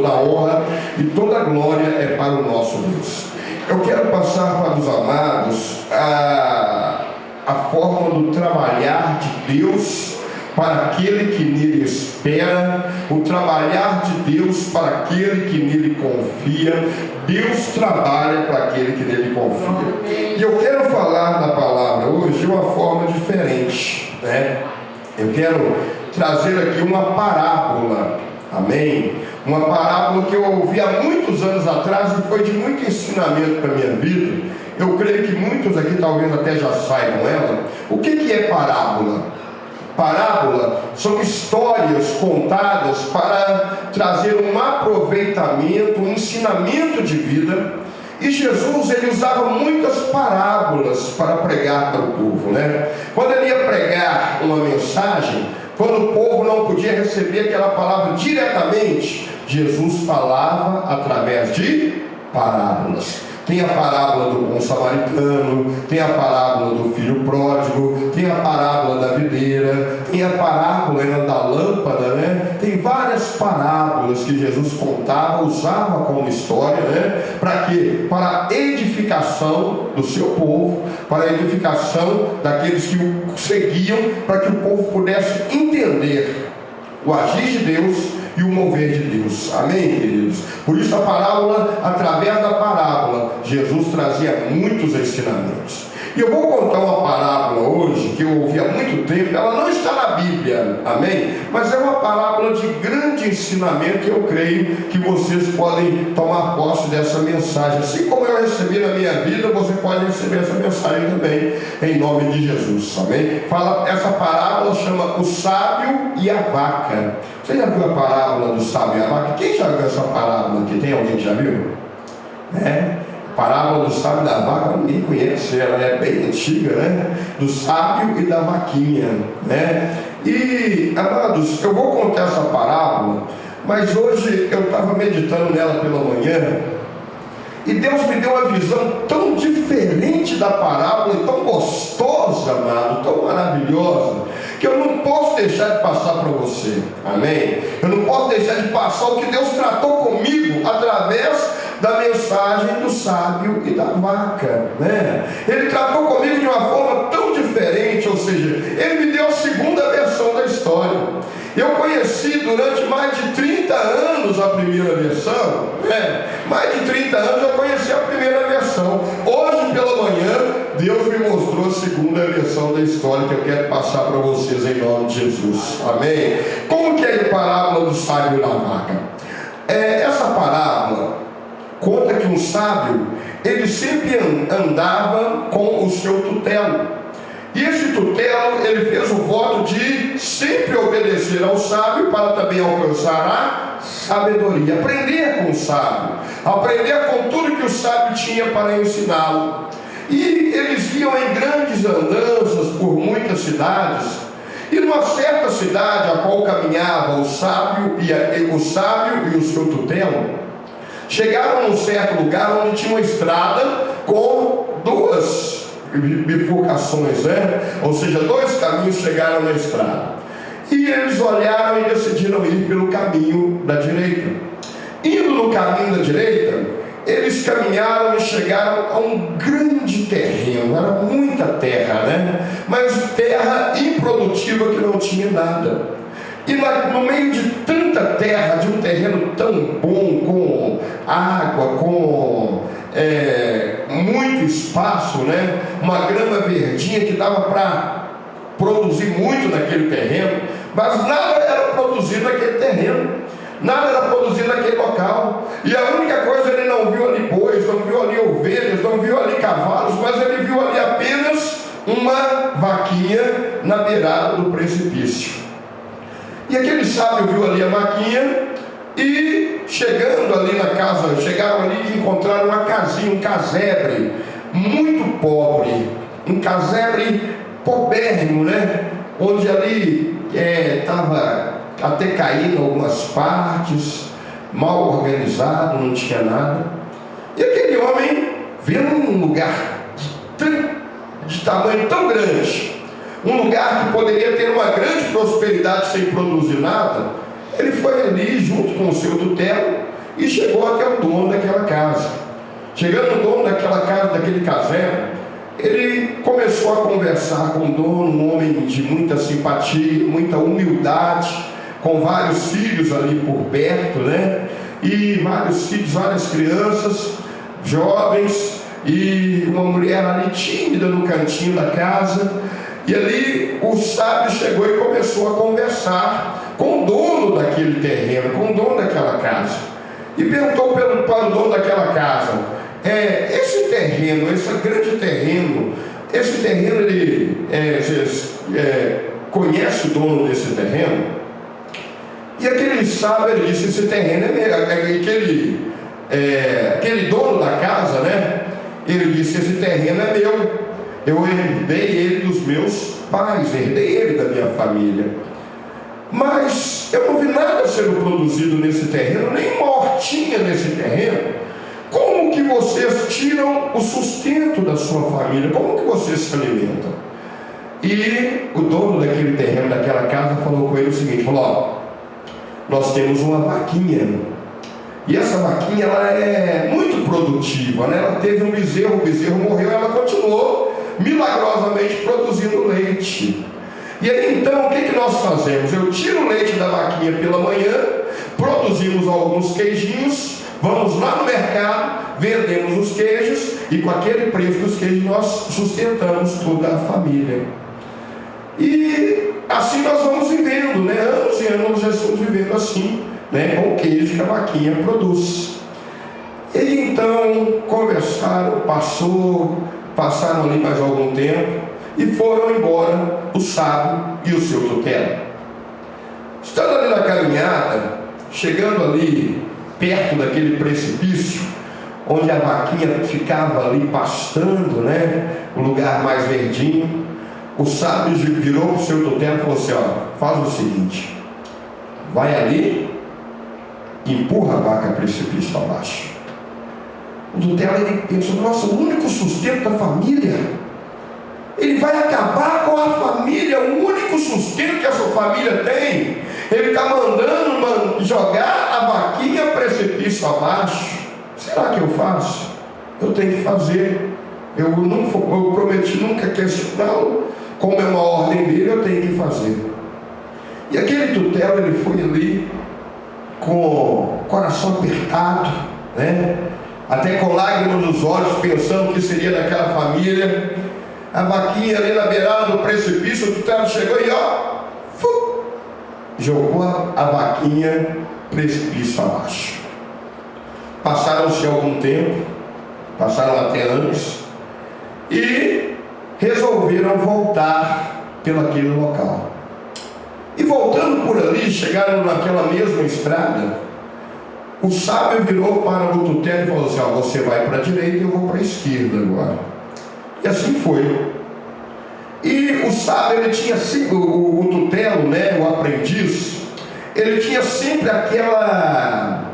toda a honra e toda a glória é para o nosso Deus. Eu quero passar para os amados a forma do trabalhar de Deus para aquele que nele espera, o trabalhar de Deus para aquele que nele confia. Deus trabalha para aquele que nele confia. E eu quero falar da palavra hoje de uma forma diferente, né? Eu quero trazer aqui uma parábola, amém? Uma parábola que eu ouvi há muitos anos atrás e foi de muito ensinamento para a minha vida. Eu creio que muitos aqui talvez até já saibam ela. O que é parábola? Parábola são histórias contadas para trazer um aproveitamento, um ensinamento de vida. E Jesus, ele usava muitas parábolas para pregar para o povo, né? Quando ele ia pregar uma mensagem, quando o povo não podia receber aquela palavra diretamente, Jesus falava através de parábolas. Tem a parábola do bom samaritano, tem a parábola do filho pródigo, tem a parábola da videira, tem a parábola da lâmpada, né? Tem várias parábolas que Jesus contava, usava como história, né? Para quê? Para a edificação do seu povo, para a edificação daqueles que o seguiam, para que o povo pudesse entender o agir de Deus e o mover de Deus. Amém, queridos? Por isso a parábola, através da parábola, Jesus trazia muitos ensinamentos. E eu vou contar uma parábola hoje, que eu ouvi há muito tempo. Ela não está na Bíblia, amém? Mas é uma parábola de grande ensinamento. E eu creio que vocês podem tomar posse dessa mensagem. Assim como eu recebi na minha vida, você pode receber essa mensagem também, em nome de Jesus, amém? Essa parábola chama O Sábio e a Vaca. Você já viu a parábola do sábio e a vaca? Quem já viu essa parábola aqui? Tem alguém que já viu? Parábola do sábio e da vaca, ninguém conhece, ela é bem antiga, né? Do sábio e da vaquinha, né? E, amados, eu vou contar essa parábola, mas hoje eu estava meditando nela pela manhã, e Deus me deu uma visão tão diferente da parábola, e tão gostosa, amado, tão maravilhosa, que eu não posso deixar de passar para você, amém? Eu não posso deixar de passar o que Deus tratou comigo através da mensagem do sábio e da vaca, né? Ele tratou comigo de uma forma tão diferente, ou seja, ele me deu a segunda versão da história. Eu conheci durante mais de 30 anos a primeira versão, né? Mais de 30 anos eu conheci a primeira versão. Hoje pela manhã, Deus me mostrou a segunda versão da história que eu quero passar para vocês em nome de Jesus, amém? Como que é a parábola do sábio e da vaca? Essa parábola conta que um sábio, ele sempre andava com o seu tutelo. E esse tutelo, ele fez o voto de sempre obedecer ao sábio para também alcançar a sabedoria. Aprender com o sábio, aprender com tudo que o sábio tinha para ensiná-lo. E eles iam em grandes andanças por muitas cidades. E numa certa cidade, a qual caminhava o sábio e o seu tutelo, chegaram num certo lugar onde tinha uma estrada com duas bifurcações, né? Ou seja, dois caminhos chegaram na estrada. E eles olharam e decidiram ir pelo caminho da direita. Indo no caminho da direita, eles caminharam e chegaram a um grande terreno. Era muita terra, né? Mas terra improdutiva que não tinha nada. E no meio de tanta terra, de um terreno tão bom, com água, com muito espaço, né? Uma grama verdinha que dava para produzir muito naquele terreno, mas nada era produzido naquele terreno, nada era produzido naquele local. E a única coisa, ele não viu ali bois, não viu ali ovelhas, não viu ali cavalos, mas ele viu ali apenas uma vaquinha na beirada do precipício. E aquele sábio viu ali a vaquinha e chegando ali na casa, chegaram ali e encontraram uma casinha, um casebre muito pobre, um casebre pobérrimo, né? Onde ali estava até caindo algumas partes, mal organizado, não tinha nada. E aquele homem, vendo um lugar de tamanho tão grande, um lugar que poderia ter uma grande prosperidade sem produzir nada, ele foi ali junto com o seu tutelo e chegou até o dono daquela casa. Chegando o dono daquela casa, daquele casebre, ele começou a conversar com o dono, um homem de muita simpatia, muita humildade, com vários filhos ali por perto, né? E vários filhos, várias crianças, jovens, e uma mulher ali tímida no cantinho da casa. E ali o sábio chegou e começou a conversar com o dono daquele terreno, com o dono daquela casa. E perguntou para o dono daquela casa: esse terreno, esse grande terreno, esse terreno, ele conhece o dono desse terreno? E aquele sábio, ele disse: esse terreno é meu. Aquele dono da casa, né? Ele disse: esse terreno é meu. Eu herdei ele dos meus pais, herdei ele da minha família. Mas eu não vi nada sendo produzido nesse terreno, nem uma hortinha nesse terreno. Como que vocês tiram o sustento da sua família? Como que vocês se alimentam? E o dono daquele terreno, daquela casa, falou com ele o seguinte: falou: nós temos uma vaquinha, e essa vaquinha, ela é muito produtiva, né? Ela teve um bezerro, o bezerro morreu, ela continuou milagrosamente produzindo leite. E aí então, o que nós fazemos? Eu tiro o leite da vaquinha pela manhã, produzimos alguns queijinhos, vamos lá no mercado, vendemos os queijos, e com aquele preço dos queijos nós sustentamos toda a família. E assim nós vamos vivendo, né? Anos e anos nós estamos vivendo assim, né? Com o queijo que a vaquinha produz. E então conversaram, passaram ali mais algum tempo e foram embora o sábio e o seu tutela. Estando ali na caminhada, chegando ali perto daquele precipício onde a vaquinha ficava ali pastando, né? O lugar mais verdinho, o sábio virou para o seu tutela e falou assim: ó, faz o seguinte, vai ali e empurra a vaca precipício abaixo. O tutela, ele pensou: nossa, o único sustento da família, ele vai acabar com a família, o único sustento que a sua família tem, ele está mandando jogar a vaquinha precipício abaixo. Será que eu faço? Eu tenho que fazer. Eu prometi nunca questioná-lo, como é uma ordem dele, eu tenho que fazer. E aquele tutela, ele foi ali com o coração apertado, né? Até com lágrimas nos olhos, pensando o que seria daquela família. A vaquinha ali na beirada do precipício, o tutela chegou e jogou a vaquinha precipício abaixo. Passaram-se algum tempo, passaram até anos, e resolveram voltar pelaquele local. E voltando por ali, chegaram naquela mesma estrada. O sábio virou para o tutela e falou assim: ó, você vai para a direita e eu vou para a esquerda agora. E assim foi. E o sábio, ele tinha o tutelo, né, o aprendiz, ele tinha sempre aquela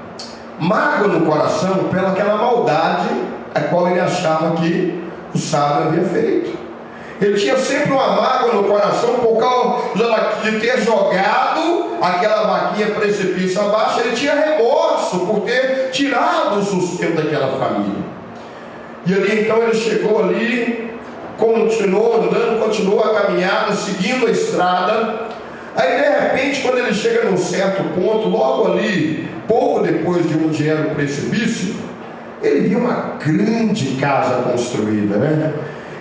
mágoa no coração pelaquela maldade a qual ele achava que o sábio havia feito. Ele tinha sempre uma mágoa no coração por causa de ter jogado aquela vaquinha precipício abaixo. Ele tinha remorso por ter tirado o sustento daquela família. E ali então ele chegou ali, continuou andando, continuou a caminhada, seguindo a estrada. Aí de repente, quando ele chega num certo ponto, logo ali, pouco depois de onde era o precipício, ele viu uma grande casa construída, né?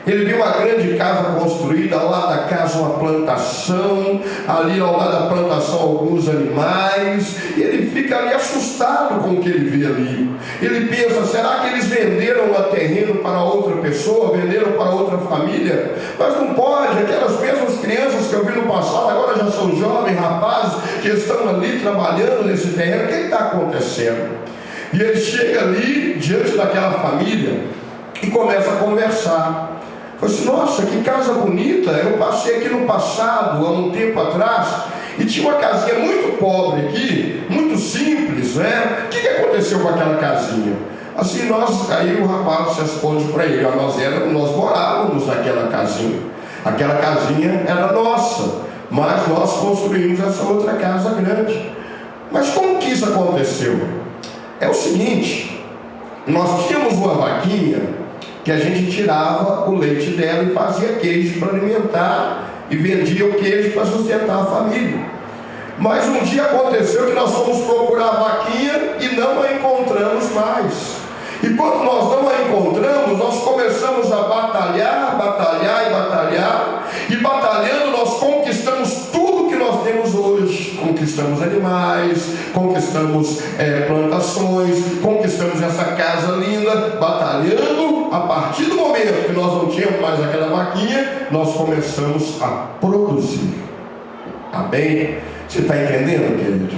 Ele viu uma grande casa construída, ao lado da casa uma plantação, ali ao lado da plantação alguns animais, e ele fica ali assustado com o que ele vê ali. Ele pensa: será que eles venderam o terreno para outra pessoa, venderam para outra família? Mas não pode, aquelas mesmas crianças que eu vi no passado, agora já são jovens rapazes que estão ali trabalhando nesse terreno. O que está acontecendo? E ele chega ali diante daquela família e começa a conversar. Falei assim: nossa, que casa bonita, eu passei aqui no passado, há um tempo atrás, e tinha uma casinha muito pobre aqui, muito simples, né? O que aconteceu com aquela casinha? Assim, aí o rapaz responde para ele: nós morávamos naquela casinha, aquela casinha era nossa, mas nós construímos essa outra casa grande. Mas como que isso aconteceu? é o seguinte: nós tínhamos uma vaquinha que a gente tirava o leite dela e fazia queijo para alimentar e vendia o queijo para sustentar a família. Mas um dia aconteceu que nós fomos procurar a vaquinha e não a encontramos mais. E quando nós não a encontramos, nós começamos a batalhar, e batalhando nós conquistamos tudo que nós temos hoje. Conquistamos animais, conquistamos plantações, conquistamos essa casa linda, batalhando. A partir do momento que nós não tínhamos mais aquela vaquinha, nós começamos a produzir. Amém? Você está entendendo, querido?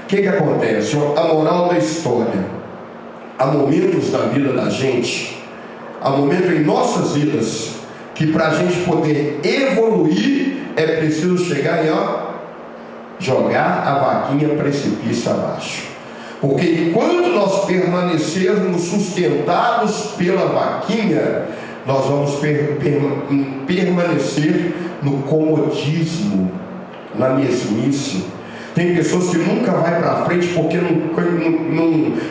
O que acontece? A moral da história: há momentos da vida da gente, há momentos em nossas vidas, que para a gente poder evoluir, é preciso chegar e jogar a vaquinha precipício abaixo. Porque enquanto nós permanecermos sustentados pela vaquinha, nós vamos permanecer no comodismo, na mesmice. Tem pessoas que nunca vai para frente porque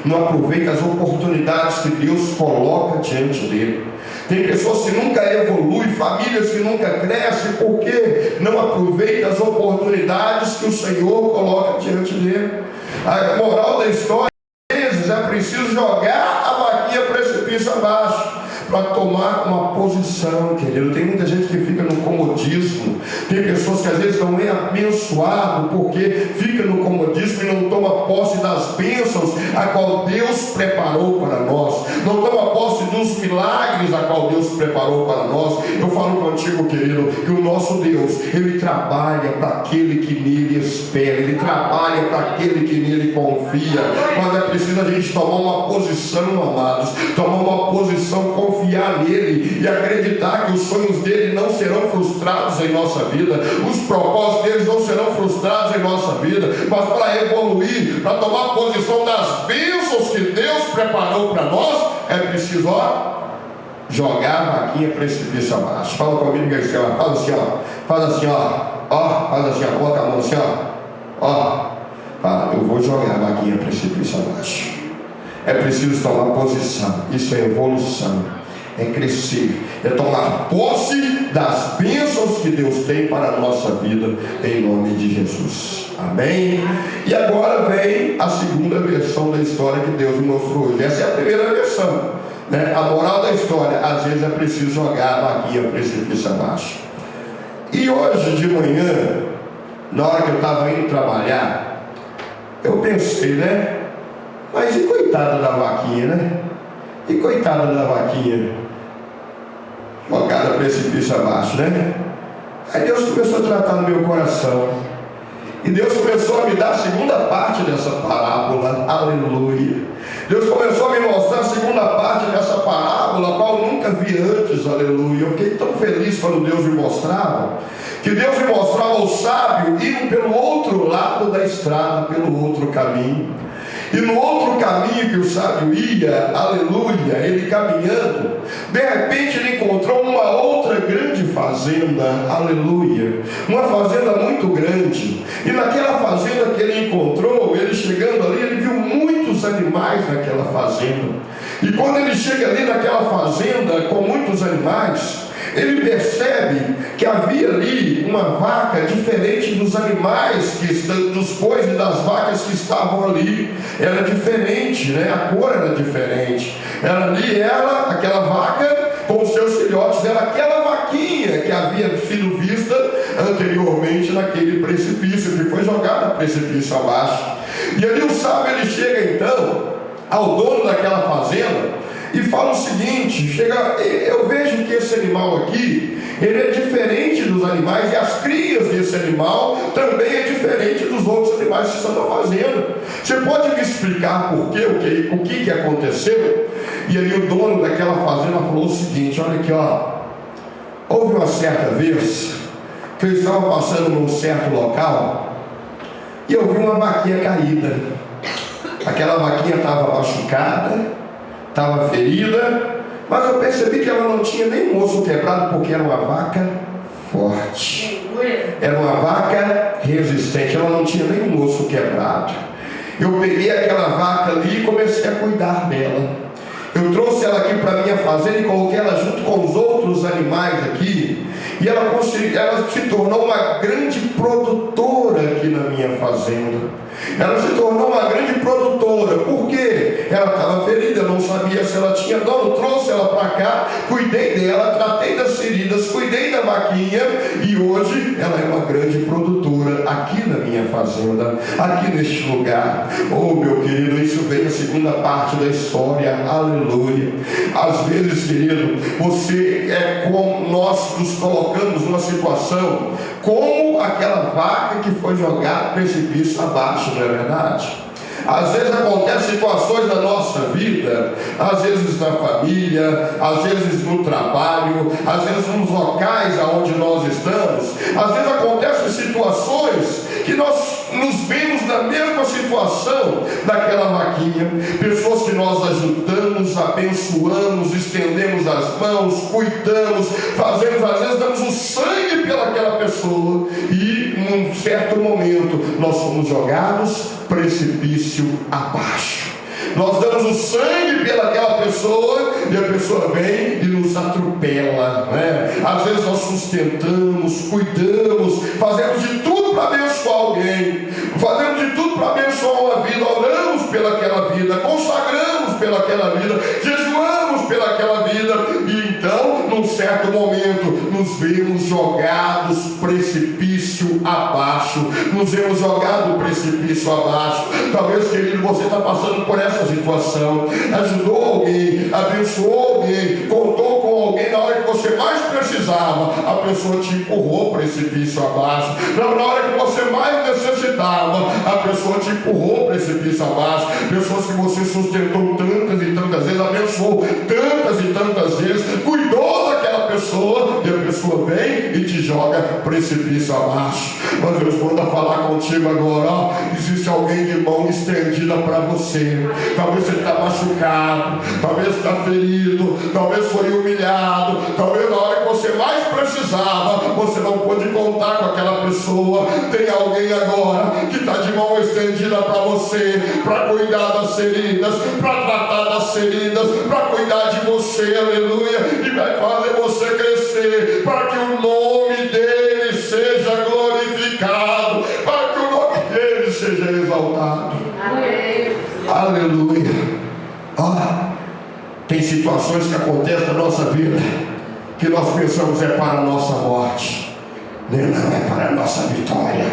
não aproveita as oportunidades que Deus coloca diante dele. Tem pessoas que nunca evoluem, famílias que nunca crescem porque não aproveita as oportunidades que o Senhor coloca diante dele. A moral da história, às vezes, é preciso jogar a vaquinha precipício abaixo para tomar uma posição, querido. Tem muita gente que fica no comodismo. Tem pessoas que às vezes não é abençoado porque fica no comodismo e não toma posse das bênçãos a qual Deus preparou para nós, não toma posse dos milagres a qual Deus preparou para nós. Eu falo contigo, querido, que o nosso Deus, Ele trabalha para aquele que nele espera, Ele trabalha para aquele que nele confia. Mas é preciso a gente tomar uma posição, amados, tomar uma posição, confiar nele e acreditar que os sonhos dele não serão frustrados em nossa vida, os propósitos deles não serão frustrados em nossa vida. Mas para evoluir, para tomar posição das bênçãos que Deus preparou para nós, é preciso jogar a vaquinha precipício abaixo. Fala comigo assim, faz assim, faz assim, faz assim, coloca a mão assim, eu vou jogar a vaquinha precipício abaixo. É preciso tomar posição. Isso é evolução, é crescer, é tomar posse das bênçãos que Deus tem para a nossa vida, em nome de Jesus. Amém? E agora vem a segunda versão da história que Deus me mostrou hoje. Essa é a primeira versão, né? A moral da história: às vezes é preciso jogar a vaquinha precipício abaixo. E hoje de manhã, na hora que eu estava indo trabalhar, eu pensei, né? Mas e coitada da vaquinha, né? E coitada da vaquinha jogada precipício abaixo, né? Aí Deus começou a tratar no meu coração, e Deus começou a me dar a segunda parte dessa parábola. Aleluia. Deus começou a me mostrar a segunda parte dessa parábola, a qual eu nunca vi antes. Aleluia. Eu fiquei tão feliz quando Deus me mostrava, que Deus me mostrava o sábio indo pelo outro lado da estrada, pelo outro caminho. E no outro caminho que o sábio ia, aleluia, ele caminhando, de repente ele encontrou uma outra grande fazenda, aleluia, uma fazenda muito grande. E naquela fazenda que ele encontrou, ele chegando ali, ele viu muitos animais naquela fazenda. E quando ele chega ali naquela fazenda com muitos animais, ele percebe que havia ali uma vaca diferente dos animais, dos bois e das vacas que estavam ali. Era diferente, né? A cor era diferente. Era ali aquela vaca com os seus filhotes, era aquela vaquinha que havia sido vista anteriormente naquele precipício, que foi jogada a precipício abaixo. E ali o sábio, ele chega então ao dono daquela fazenda e fala o seguinte: eu vejo que esse animal aqui, ele é diferente dos animais, e as crias desse animal também é diferente dos outros animais que estão na fazenda. Você pode me explicar por quê, o que aconteceu? E aí o dono daquela fazenda falou o seguinte: olha aqui, houve uma certa vez que eu estava passando num certo local e eu vi uma vaquinha caída. Aquela vaquinha estava machucada, estava ferida, mas eu percebi que ela não tinha nem um osso quebrado, porque era uma vaca forte, era uma vaca resistente, ela não tinha nem um osso quebrado. Eu peguei aquela vaca ali e comecei cuidar dela. Eu trouxe ela aqui para a minha fazenda e coloquei ela junto com os outros animais aqui. E ela se tornou uma grande produtora aqui na minha fazenda. Ela se tornou uma grande produtora. Por quê? Ela estava ferida, eu não sabia se ela tinha dono. Trouxe ela para cá, cuidei dela, tratei das feridas, cuidei da vaquinha. E hoje ela é uma grande produtora aqui na minha fazenda, aqui neste lugar. Oh, meu querido, isso vem a segunda parte da história. Aleluia. Às vezes, querido, você como nós nos colocamos numa situação como aquela vaca que foi jogada precipício abaixo, não é verdade? Às vezes acontecem situações na nossa vida, às vezes na família, às vezes no trabalho, às vezes nos locais aonde nós estamos. Às vezes acontecem situações que nós nos vemos na mesma situação daquela vaquinha. Pessoas que nós ajudamos, abençoamos, estendemos as mãos, cuidamos, fazemos, às vezes damos o sangue pelaquela pessoa e num certo momento nós somos jogados precipício abaixo. Nós damos o sangue pelaquela pessoa e a pessoa vem e nos atropela, né? Às vezes nós sustentamos, cuidamos, fazemos de tudo para abençoar alguém, fazemos de tudo para abençoar uma vida, oramos pelaquela vida, consagramos pelaquela vida, jejuamos pelaquela vida, e então, num certo momento, nos vemos jogados precipício abaixo, nos vemos jogados precipício abaixo. Talvez, querido, você está passando por essa situação, ajudou alguém, abençoou alguém, contou com alguém na hora que você mais precisava, a pessoa te empurrou precipício abaixo. Na hora que você mais necessitava, a pessoa te empurrou precipício abaixo. Pessoas que você sustentou tantas e tantas vezes, abençoou tantas e tantas vezes, cuidou daquela pessoa, e a pessoa vem e te joga precipício abaixo. Mas Deus manda falar contigo agora, ó, existe alguém de mão estendida para você. Talvez você está machucado, talvez está ferido, talvez foi humilhado, talvez na hora que você mais precisava, você não pôde contar com aquela pessoa. Tem alguém agora que está de mão estendida para você, para cuidar das feridas, para tratar das feridas, para cuidar de você, aleluia, e vai fazer você crescer, para que o nome dele seja glorificado, para que o nome dele seja exaltado. Amém. Aleluia. Tem situações que acontecem na nossa vida que nós pensamos é para a nossa morte. Não, é para a nossa vitória,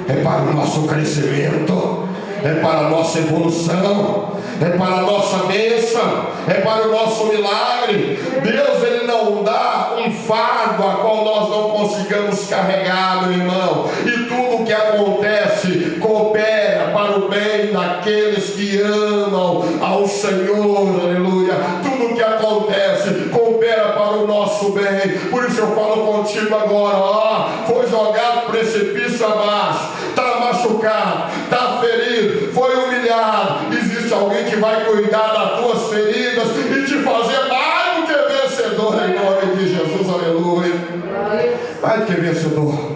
é para o nosso crescimento, é para a nossa evolução, é para a nossa bênção, é para o nosso milagre. Deus, Ele não dá um fardo a qual nós não consigamos carregar, meu irmão. E tudo que acontece coopera para o bem daqueles que amam ao Senhor, aleluia. Tudo que acontece coopera para o nosso bem. Por isso eu falo contigo agora, ó, foi jogado precipício abaixo, está machucado, está ferido, foi humilhado. Existe alguém que vai cuidar das tuas feridas e te fazer mais do que vencedor, em nome de Jesus, aleluia. Mais do que vencedor.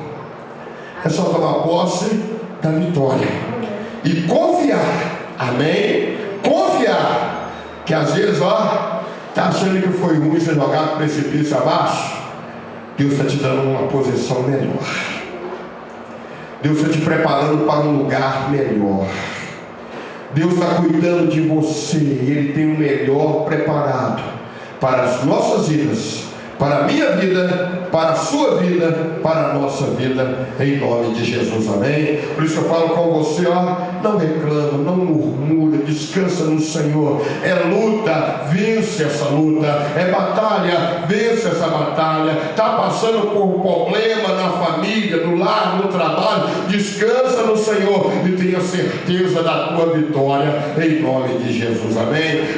É só tomar posse da vitória e confiar, amém? Confiar, que às vezes, ó, está achando que foi ruim ser jogado precipício abaixo. Deus está te dando uma posição melhor. Deus está te preparando para um lugar melhor. Deus está cuidando de você. Ele tem o melhor preparado para as nossas vidas, para a minha vida, para a sua vida, para a nossa vida, em nome de Jesus, amém? Por isso eu falo com você, ó, não reclama, não murmura, descansa no Senhor. É luta, vence essa luta. É batalha, vence essa batalha. Está passando por um problema na família, no lar, no trabalho, descansa no Senhor e tenha certeza da tua vitória, em nome de Jesus, amém?